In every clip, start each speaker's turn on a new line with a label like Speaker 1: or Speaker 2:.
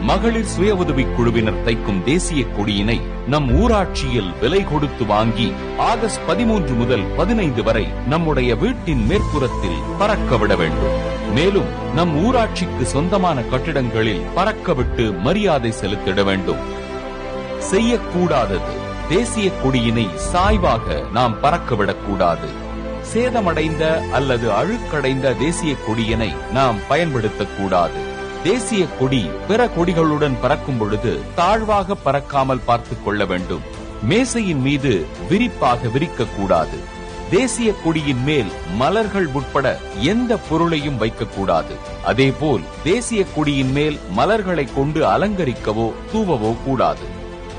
Speaker 1: மகளிர் சுய உதவிக் குழுவினர் தைக்கும் தேசிய கொடியினை நம் ஊராட்சியில் விலை கொடுத்து வாங்கி ஆகஸ்ட் 13 முதல் 15 வரை நம்முடைய வீட்டின் மேற்புறத்தில் பறக்கவிட வேண்டும். மேலும் நம் ஊராட்சிக்கு சொந்தமான கட்டிடங்களில் பறக்கவிட்டு மரியாதை செலுத்திட வேண்டும். செய்யக்கூடாதது, தேசிய கொடியினை சாய்வாக நாம் பறக்கவிடக்கூடாது. சேதமடைந்த அல்லது அழுக்கடைந்த தேசிய கொடியினை நாம் பயன்படுத்தக்கூடாது. தேசிய கொடி பிற கொடிகளுடன் பறக்கும் பொழுது தாழ்வாக பறக்காமல் பார்த்துக் கொள்ள வேண்டும். மேசையின் மீது விரிப்பாக விரிக்கக்கூடாது. தேசிய கொடியின் மேல் மலர்கள் உட்பட எந்த பொருளையும் வைக்கக்கூடாது. அதேபோல் தேசிய கொடியின் மேல் மலர்களை கொண்டு அலங்கரிக்கவோ தூவவோ கூடாது.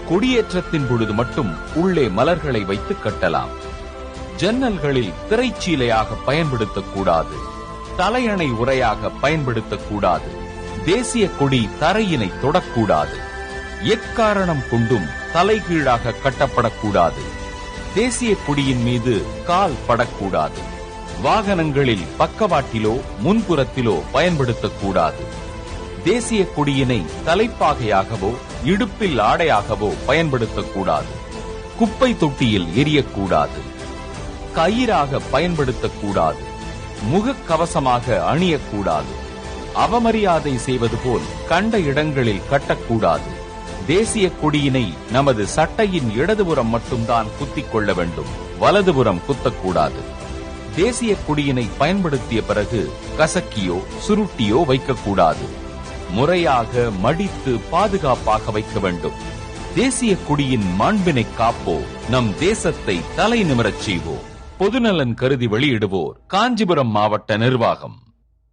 Speaker 1: கொடியேற்றத்தின் பொழுது மட்டும் உள்ளே மலர்களை வைத்து கட்டலாம். ஜன்னல்களில் திரைச்சீலையாக பயன்படுத்தக்கூடாது. தலையணை உரையாக பயன்படுத்தக்கூடாது. தேசிய கொடி தரையினை தொடக்கூடாது. எக்காரணம் கொண்டும் தலைகீழாக கட்டப்படக்கூடாது. தேசிய கொடியின் மீது கால் படக்கூடாது. வாகனங்களில் பக்கவாட்டிலோ முன்புறத்திலோ பயன்படுத்தக்கூடாது. தேசிய கொடியினை தலைப்பாகையாகவோ இடுப்பில் ஆடையாகவோ பயன்படுத்தக்கூடாது. குப்பை தொட்டியில் எரியக்கூடாது. கயிறாக பயன்படுத்தக்கூடாது. முகக்கவசமாக அணியக்கூடாது. அவமரியாதை செய்வது போல் கண்ட இடங்களில் கட்டக்கூடாது. தேசிய கொடியினை நமது சட்டையின் இடதுபுறம் மட்டும்தான் குத்திக் கொள்ள வேண்டும். வலதுபுறம் குத்தக்கூடாது. தேசிய கொடியினை பயன்படுத்திய பிறகு கசக்கியோ சுருட்டியோ வைக்கக்கூடாது. முறையாக மடித்து பாதுகாப்பாக வைக்க வேண்டும். தேசிய கொடியின் மாண்பினை காப்போம். நம் தேசத்தை தலை நிமிரச் செய்வோம். பொதுநலன் கருதி வெளியிடுவோர் காஞ்சிபுரம் மாவட்ட நிர்வாகம்.